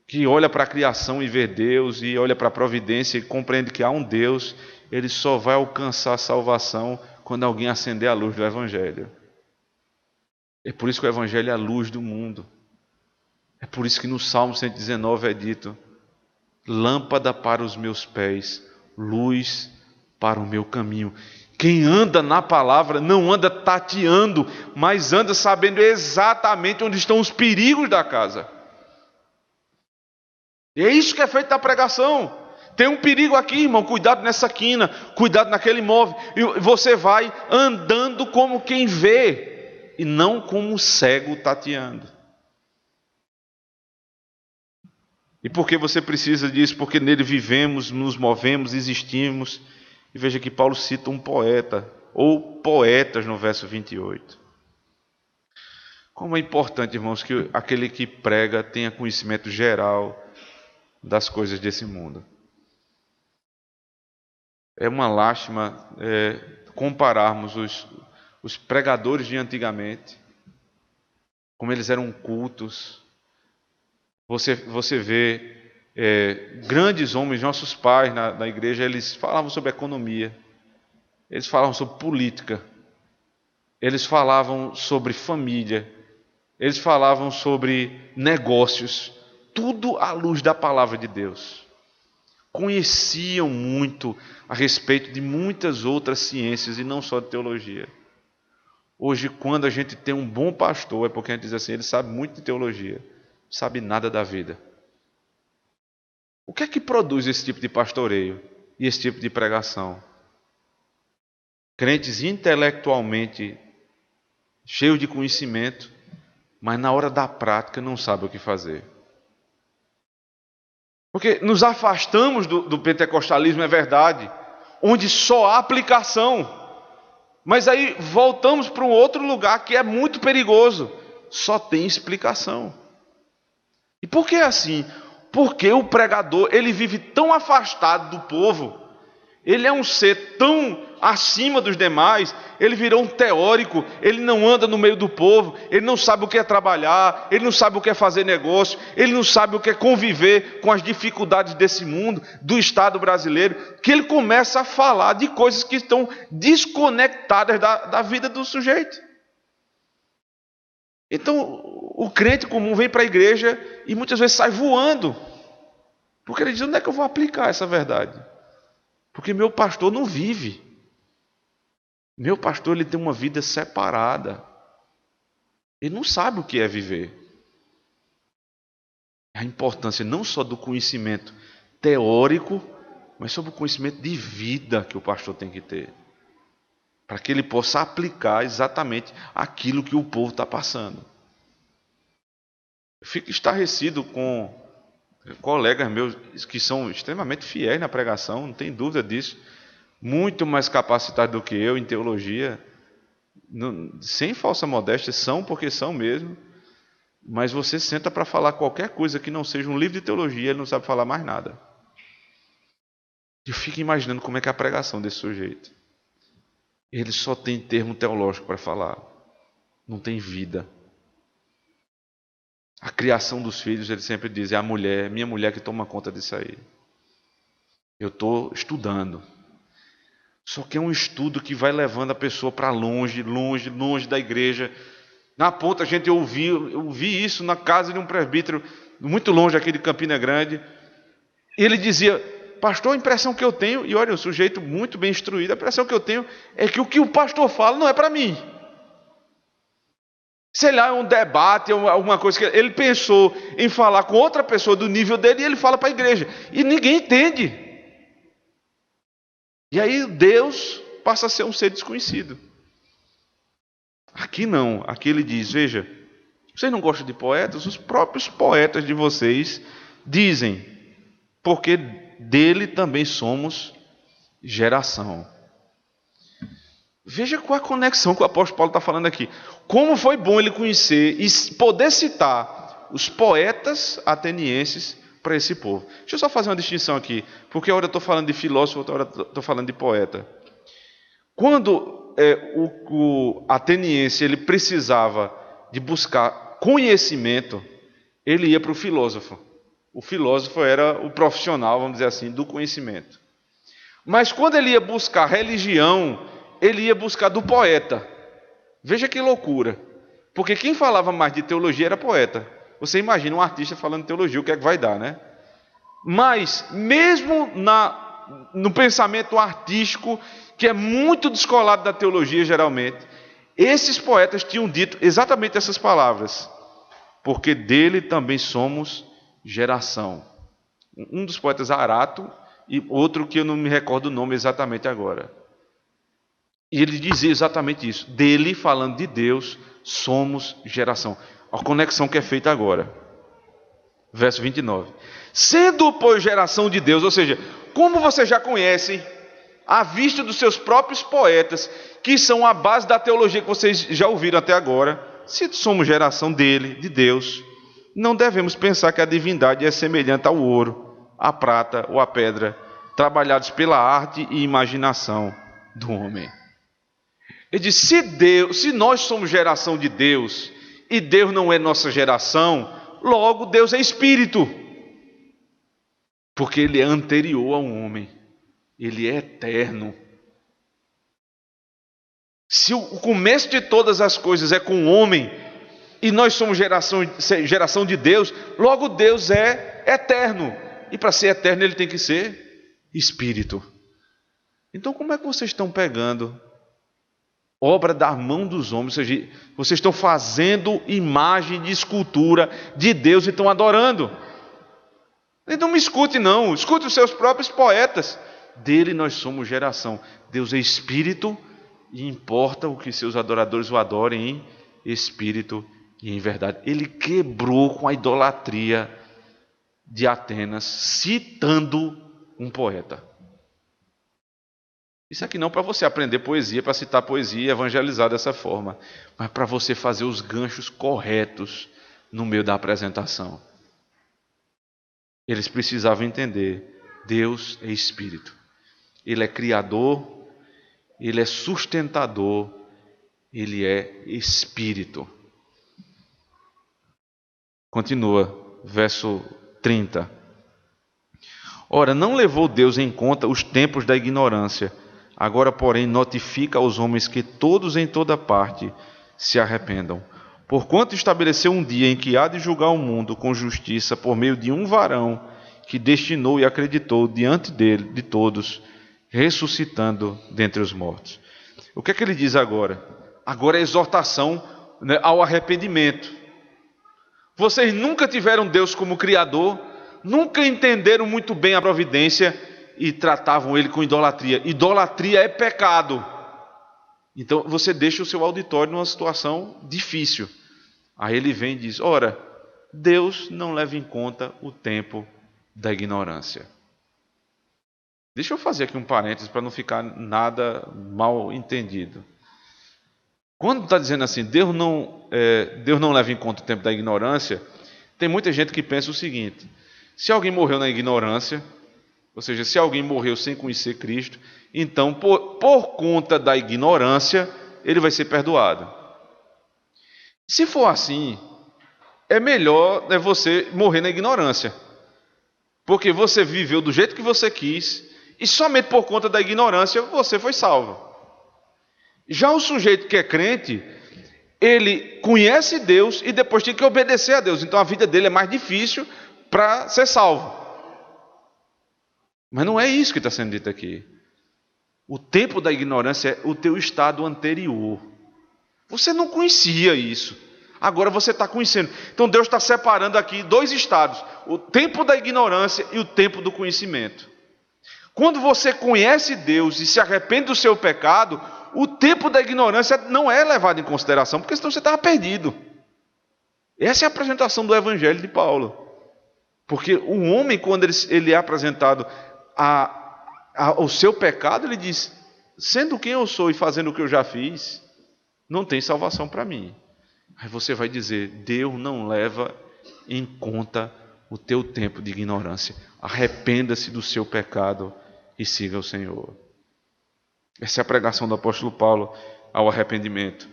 que olha para a criação e vê Deus, e olha para a providência e compreende que há um Deus, ele só vai alcançar a salvação quando alguém acender a luz do Evangelho. É por isso que o Evangelho é a luz do mundo. É por isso que no Salmo 119 é dito: lâmpada para os meus pés, luz para o meu caminho. Quem anda na palavra não anda tateando, mas anda sabendo exatamente onde estão os perigos da casa. E é isso que é feito na pregação. Tem um perigo aqui, irmão, cuidado nessa quina, cuidado naquele imóvel. E você vai andando como quem vê, e não como um cego tateando. E por que você precisa disso? Porque nele vivemos, nos movemos, existimos. E veja que Paulo cita um poeta, ou poetas no verso 28. Como é importante, irmãos, que aquele que prega tenha conhecimento geral das coisas desse mundo. É uma lástima compararmos os pregadores de antigamente, como eles eram cultos. Você vê grandes homens, nossos pais na igreja, eles falavam sobre economia, eles falavam sobre política, eles falavam sobre família, eles falavam sobre negócios, tudo à luz da palavra de Deus. Conheciam muito a respeito de muitas outras ciências e não só de teologia. Hoje, quando a gente tem um bom pastor, é porque a gente diz assim: ele sabe muito de teologia, não sabe nada da vida. O que é que produz esse tipo de pastoreio e esse tipo de pregação? Crentes intelectualmente cheios de conhecimento, mas na hora da prática não sabem o que fazer. Porque nos afastamos do pentecostalismo, é verdade, onde só há aplicação. Mas aí voltamos para um outro lugar que é muito perigoso, só tem explicação. E por que assim? Porque o pregador, ele vive tão afastado do povo, ele é um ser tão acima dos demais, ele virou um teórico, ele não anda no meio do povo, ele não sabe o que é trabalhar, ele não sabe o que é fazer negócio, ele não sabe o que é conviver com as dificuldades desse mundo, do Estado brasileiro, que ele começa a falar de coisas que estão desconectadas da vida do sujeito. Então, o crente comum vem para a igreja e muitas vezes sai voando, porque ele diz: onde é que eu vou aplicar essa verdade? Porque meu pastor não vive. Meu pastor, ele tem uma vida separada. Ele não sabe o que é viver. A importância não só do conhecimento teórico, mas sobre o conhecimento de vida que o pastor tem que ter, para que ele possa aplicar exatamente aquilo que o povo está passando. Eu fico estarrecido com colegas meus que são extremamente fiéis na pregação, não tem dúvida disso, muito mais capacitados do que eu em teologia, sem falsa modéstia, são porque são mesmo, mas você senta para falar qualquer coisa que não seja um livro de teologia, ele não sabe falar mais nada. Eu fico imaginando como é que é a pregação desse sujeito. Ele só tem termo teológico para falar, não tem vida. A criação dos filhos, ele sempre diz: é a mulher, minha mulher que toma conta disso aí. Eu estou estudando. Só que é um estudo que vai levando a pessoa para longe, longe, longe da igreja. Na ponta, a gente ouvi isso na casa de um presbítero, muito longe aqui de Campina Grande. Ele dizia: pastor, a impressão que eu tenho, e olha, o sujeito muito bem instruído, a impressão que eu tenho é que o que o pastor fala não é para mim. Sei lá, é um debate, alguma coisa que ele pensou em falar com outra pessoa do nível dele, e ele fala para a igreja. E ninguém entende. E aí Deus passa a ser um ser desconhecido. Aqui não, aqui ele diz: veja, vocês não gostam de poetas? Os próprios poetas de vocês dizem, porque dele também somos geração. Veja qual a conexão que o apóstolo Paulo está falando aqui. Como foi bom ele conhecer e poder citar os poetas atenienses para esse povo. Deixa eu só fazer uma distinção aqui, porque hora eu estou falando de filósofo, outra hora eu estou falando de poeta. Quando o ateniense ele precisava de buscar conhecimento, ele ia para o filósofo. O filósofo era o profissional, vamos dizer assim, do conhecimento. Mas quando ele ia buscar religião, ele ia buscar do poeta. Veja que loucura. Porque quem falava mais de teologia era poeta. Você imagina um artista falando de teologia, o que é que vai dar, né? Mas, mesmo no pensamento artístico, que é muito descolado da teologia geralmente, esses poetas tinham dito exatamente essas palavras. Porque dele também somos geração. Um dos poetas, Arato, e outro que eu não me recordo o nome exatamente agora. E ele dizia exatamente isso. Dele, falando de Deus, somos geração. A conexão que é feita agora. Verso 29. Sendo, pois, geração de Deus, ou seja, como vocês já conhecem, à vista dos seus próprios poetas, que são a base da teologia que vocês já ouviram até agora, se somos geração dele, de Deus, não devemos pensar que a divindade é semelhante ao ouro, à prata ou à pedra, trabalhados pela arte e imaginação do homem. Ele diz, se nós somos geração de Deus, e Deus não é nossa geração, logo Deus é espírito. Porque ele é anterior ao homem. Ele é eterno. Se o começo de todas as coisas é com o homem, e nós somos geração de Deus, logo Deus é eterno. E para ser eterno ele tem que ser espírito. Então como é que vocês estão pegando obra da mão dos homens, ou seja, vocês estão fazendo imagem de escultura de Deus e estão adorando? Então não me escute não, escute os seus próprios poetas. Dele nós somos geração. Deus é espírito e importa o que seus adoradores o adorem em espírito e em verdade. Ele quebrou com a idolatria de Atenas, citando um poeta. Isso aqui não para você aprender poesia, para citar poesia e evangelizar dessa forma, mas para você fazer os ganchos corretos no meio da apresentação. Eles precisavam entender, Deus é espírito. Ele é criador, ele é sustentador, ele é espírito. Continua, verso 30. Ora, não levou Deus em conta os tempos da ignorância. Agora, porém, notifica aos homens que todos em toda parte se arrependam. Porquanto estabeleceu um dia em que há de julgar o mundo com justiça por meio de um varão que destinou e acreditou diante dele, de todos, ressuscitando dentre os mortos. O que é que ele diz agora? Agora é exortação, né, ao arrependimento. Vocês nunca tiveram Deus como Criador, nunca entenderam muito bem a providência e tratavam ele com idolatria. Idolatria é pecado. Então você deixa o seu auditório numa situação difícil. Aí ele vem e diz, ora, Deus não leva em conta o tempo da ignorância. Deixa eu fazer aqui um parênteses para não ficar nada mal entendido. Quando está dizendo assim, Deus não leva em conta o tempo da ignorância, tem muita gente que pensa o seguinte, se alguém morreu na ignorância, ou seja, se alguém morreu sem conhecer Cristo, então, por conta da ignorância, ele vai ser perdoado. Se for assim, é melhor você morrer na ignorância. Porque você viveu do jeito que você quis, e somente por conta da ignorância você foi salvo. Já o sujeito que é crente, ele conhece Deus e depois tem que obedecer a Deus. Então a vida dele é mais difícil para ser salvo. Mas não é isso que está sendo dito aqui. O tempo da ignorância é o teu estado anterior. Você não conhecia isso. Agora você está conhecendo. Então Deus está separando aqui dois estados. O tempo da ignorância e o tempo do conhecimento. Quando você conhece Deus e se arrepende do seu pecado, o tempo da ignorância não é levado em consideração, porque senão você estava perdido. Essa é a apresentação do Evangelho de Paulo. Porque o homem, quando ele é apresentado ao seu pecado, ele diz, sendo quem eu sou e fazendo o que eu já fiz, não tem salvação para mim. Aí você vai dizer, Deus não leva em conta o teu tempo de ignorância. Arrependa-se do seu pecado e siga o Senhor. Essa é a pregação do apóstolo Paulo ao arrependimento.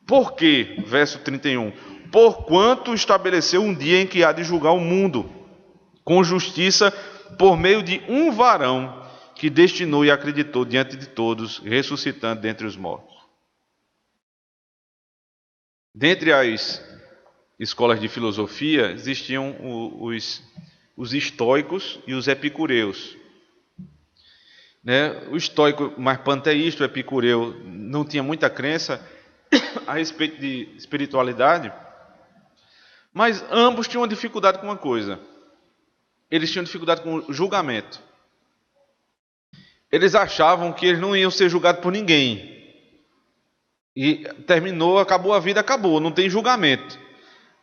Por quê? Verso 31. Porquanto estabeleceu um dia em que há de julgar o mundo com justiça por meio de um varão que destinou e acreditou diante de todos, ressuscitando dentre os mortos. Dentre as escolas de filosofia, existiam os estoicos e os epicureus. O estoico mais panteísta, o epicureu, não tinha muita crença a respeito de espiritualidade, mas ambos tinham dificuldade com uma coisa. Eles tinham dificuldade com o julgamento. Eles achavam que eles não iam ser julgados por ninguém. E terminou, acabou a vida, acabou, não tem julgamento.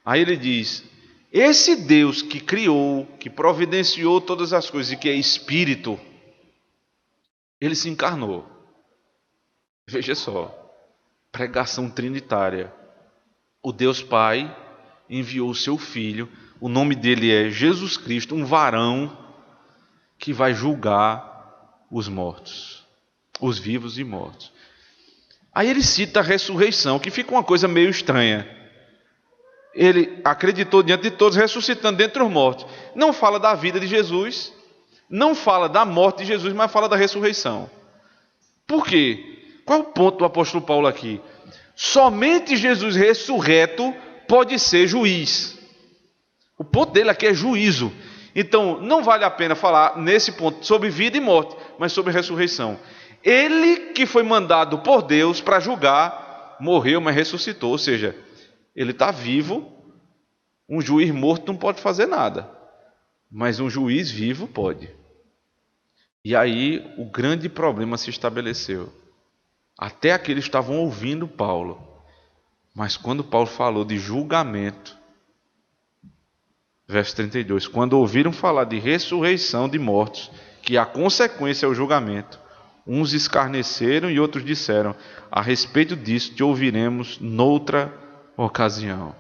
Aí ele diz: esse Deus que criou, que providenciou todas as coisas e que é espírito, ele se encarnou. Veja só, pregação trinitária. O Deus Pai enviou o seu Filho, o nome dele é Jesus Cristo, um varão que vai julgar os mortos, os vivos e mortos. Aí ele cita a ressurreição, que fica uma coisa meio estranha. Ele acreditou diante de todos, ressuscitando dentre os mortos. Não fala da vida de Jesus, não fala da morte de Jesus, mas fala da ressurreição. Por quê? Qual é o ponto do apóstolo Paulo aqui? Somente Jesus ressurreto pode ser juiz. O ponto dele aqui é juízo. Então, não vale a pena falar nesse ponto sobre vida e morte, mas sobre ressurreição. Ele que foi mandado por Deus para julgar, morreu, mas ressuscitou. Ou seja, ele está vivo. Um juiz morto não pode fazer nada, mas um juiz vivo pode. E aí o grande problema se estabeleceu. Até aqueles estavam ouvindo Paulo, mas quando Paulo falou de julgamento, verso 32, quando ouviram falar de ressurreição de mortos, que a consequência é o julgamento, uns escarneceram e outros disseram: a respeito disso te ouviremos noutra ocasião.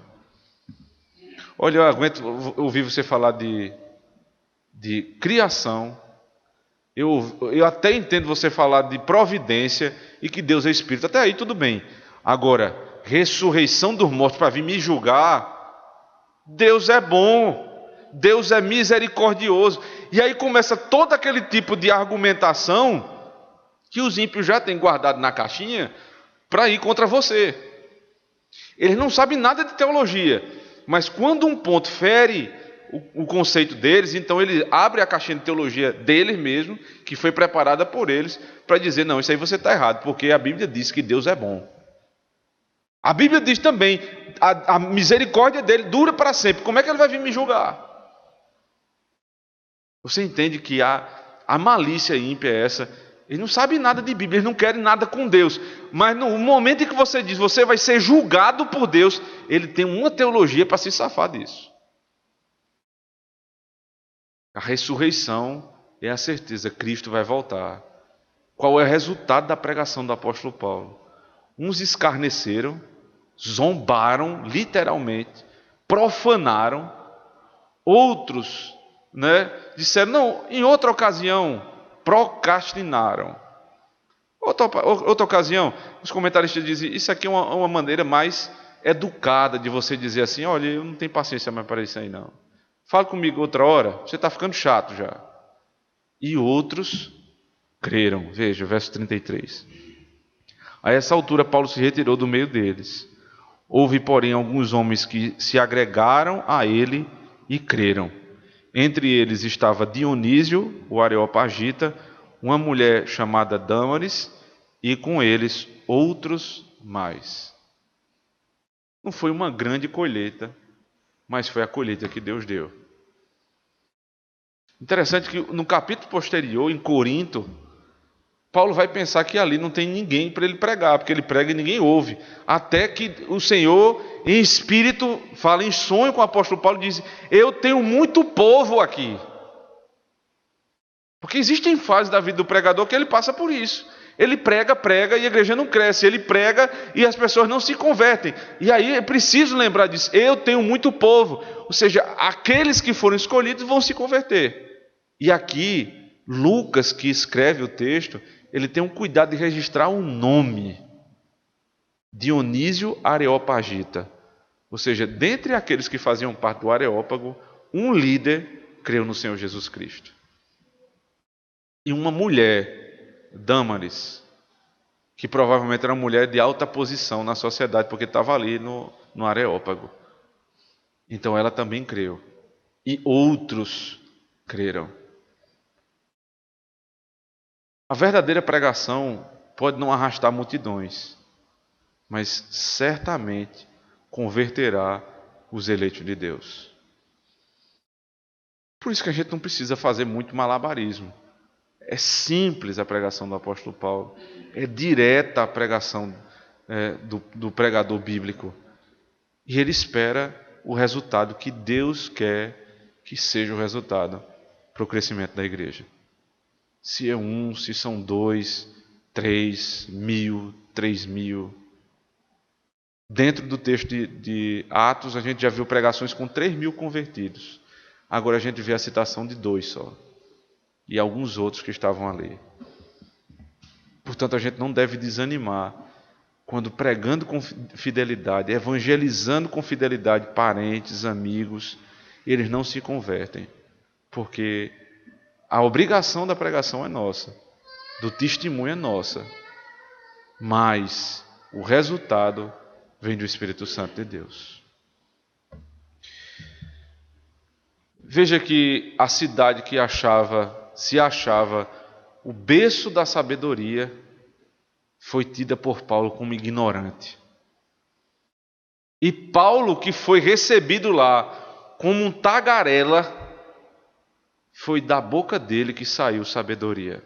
Olha, eu aguento ouvir você falar de criação. Eu até entendo você falar de providência e que Deus é Espírito. Até aí tudo bem. Agora, ressurreição dos mortos para vir me julgar, Deus é bom, Deus é misericordioso. E aí começa todo aquele tipo de argumentação que os ímpios já têm guardado na caixinha para ir contra você. Eles não sabem nada de teologia, mas quando um ponto fere o conceito deles, então ele abre a caixinha de teologia deles mesmo, que foi preparada por eles, para dizer: não, isso aí você está errado, porque a Bíblia diz que Deus é bom. A Bíblia diz também, a misericórdia dele dura para sempre. Como é que ele vai vir me julgar? Você entende que a malícia ímpia é essa? Eles não sabem nada de Bíblia, eles não querem nada com Deus. Mas no momento em que você diz, você vai ser julgado por Deus, ele tem uma teologia para se safar disso. A ressurreição é a certeza, Cristo vai voltar. Qual é o resultado da pregação do apóstolo Paulo? Uns escarneceram, zombaram, literalmente, profanaram. Outros, disseram, não, em outra ocasião, procrastinaram. Outra ocasião, os comentaristas dizem, isso aqui é uma maneira mais educada de você dizer assim: olha, eu não tenho paciência mais para isso aí não. Fala comigo outra hora, você está ficando chato já. E outros creram. Veja, verso 33. A essa altura Paulo se retirou do meio deles. Houve, porém, alguns homens que se agregaram a ele e creram. Entre eles estava Dionísio, o Areopagita, uma mulher chamada Dâmaris, e com eles outros mais. Não foi uma grande colheita, mas foi a colheita que Deus deu. Interessante que no capítulo posterior, em Corinto, Paulo vai pensar que ali não tem ninguém para ele pregar, porque ele prega e ninguém ouve. Até que o Senhor, em espírito, fala em sonho com o apóstolo Paulo e diz: eu tenho muito povo aqui. Porque existem fases da vida do pregador que ele passa por isso. Ele prega e a igreja não cresce. Ele prega e as pessoas não se convertem. E aí é preciso lembrar disso. Eu tenho muito povo. Ou seja, aqueles que foram escolhidos vão se converter. E aqui, Lucas, que escreve o texto, ele tem um cuidado de registrar um nome. Dionísio Areopagita. Ou seja, dentre aqueles que faziam parte do Areópago, um líder creu no Senhor Jesus Cristo. E uma mulher, Dâmaris, que provavelmente era uma mulher de alta posição na sociedade, porque estava ali no Areópago. Então ela também creu. E outros creram. A verdadeira pregação pode não arrastar multidões, mas certamente converterá os eleitos de Deus. Por isso que a gente não precisa fazer muito malabarismo. É simples a pregação do apóstolo Paulo. É direta a pregação do pregador bíblico. E ele espera o resultado que Deus quer que seja o resultado para o crescimento da igreja. Se é 1, se são 2, 3, 1.000, 3.000. Dentro do texto de Atos, a gente já viu pregações com 3.000 convertidos. Agora a gente vê a citação de 2 só. E alguns outros que estavam ali. Portanto, a gente não deve desanimar quando pregando com fidelidade, evangelizando com fidelidade parentes, amigos, eles não se convertem. Porque a obrigação da pregação é nossa, do testemunho é nossa, mas o resultado vem do Espírito Santo de Deus. Veja que a cidade que se achava o berço da sabedoria foi tida por Paulo como ignorante. E Paulo, que foi recebido lá como um tagarela, foi da boca dele que saiu sabedoria.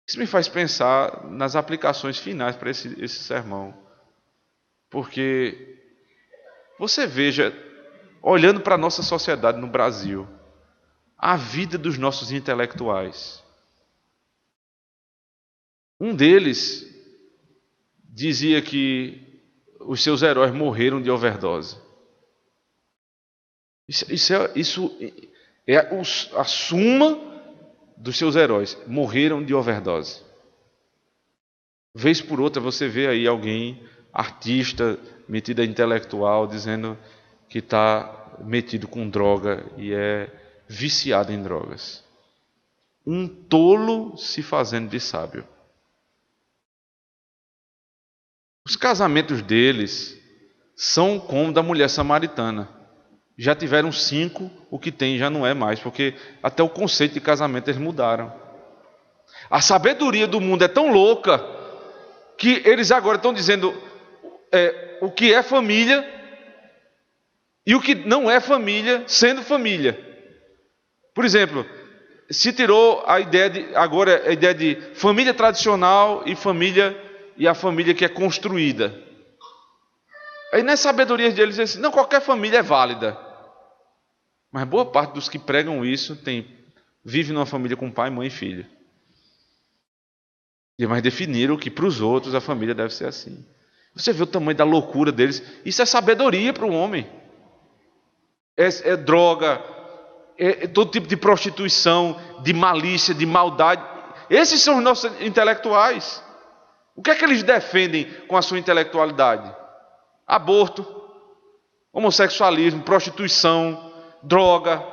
Isso me faz pensar nas aplicações finais para esse sermão. Porque você veja, olhando para a nossa sociedade no Brasil, a vida dos nossos intelectuais. Um deles dizia que os seus heróis morreram de overdose. Isso é a suma dos seus heróis. Morreram de overdose. Vez por outra você vê aí alguém, artista, metido a intelectual, dizendo que está metido com droga e é viciado em drogas. Um tolo se fazendo de sábio. Os casamentos deles são como da mulher samaritana. Já tiveram 5, o que tem já não é mais, porque até o conceito de casamento eles mudaram. A sabedoria do mundo é tão louca que eles agora estão dizendo o que é família e o que não é família sendo família. Por exemplo, se tirou agora a ideia de família tradicional e a família que é construída. Aí nas sabedorias deles dizem assim, não, qualquer família é válida. Mas boa parte dos que pregam isso vive numa família com pai, mãe e filho. Mas definiram que para os outros a família deve ser assim. Você vê o tamanho da loucura deles. Isso é sabedoria para o homem. É droga, é todo tipo de prostituição, de malícia, de maldade. Esses são os nossos intelectuais. O que é que eles defendem com a sua intelectualidade? Aborto, homossexualismo, prostituição, droga.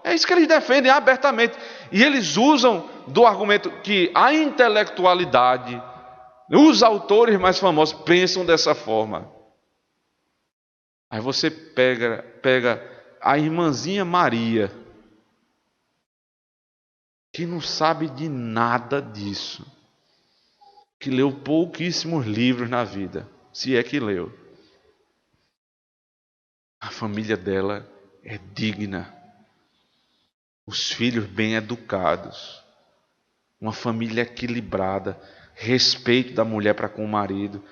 É isso que eles defendem abertamente. E eles usam do argumento que a intelectualidade, os autores mais famosos pensam dessa forma. Aí você pega a irmãzinha Maria, que não sabe de nada disso, que leu pouquíssimos livros na vida, se é que leu. A família dela é digna, os filhos bem educados, uma família equilibrada, respeito da mulher para com o marido,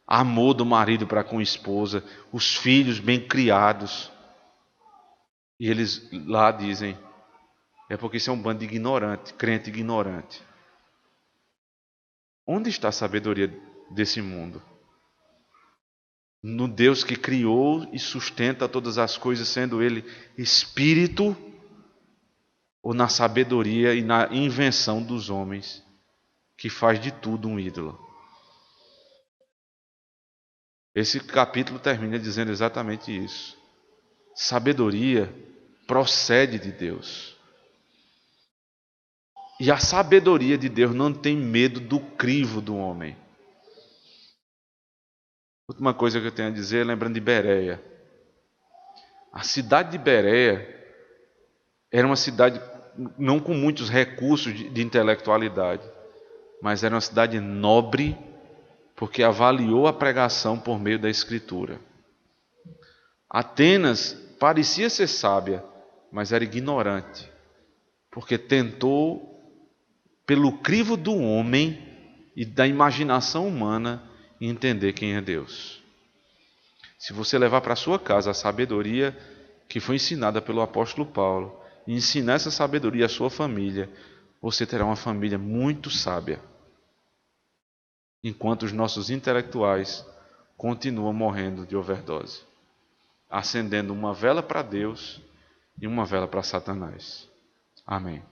amor do marido para com a esposa, os filhos bem criados. E eles lá dizem, é porque isso é um bando de ignorante, crente ignorante. Onde está a sabedoria desse mundo? No Deus que criou e sustenta todas as coisas, sendo Ele Espírito, ou na sabedoria e na invenção dos homens, que faz de tudo um ídolo? Esse capítulo termina dizendo exatamente isso. Sabedoria procede de Deus. E a sabedoria de Deus não tem medo do crivo do homem. Última coisa que eu tenho a dizer, lembrando de Bereia. A cidade de Bereia era uma cidade não com muitos recursos de intelectualidade, mas era uma cidade nobre, porque avaliou a pregação por meio da Escritura. Atenas parecia ser sábia, mas era ignorante, porque tentou, pelo crivo do homem e da imaginação humana, entender quem é Deus. Se você levar para a sua casa a sabedoria que foi ensinada pelo apóstolo Paulo, e ensinar essa sabedoria à sua família, você terá uma família muito sábia. Enquanto os nossos intelectuais continuam morrendo de overdose, acendendo uma vela para Deus e uma vela para Satanás. Amém.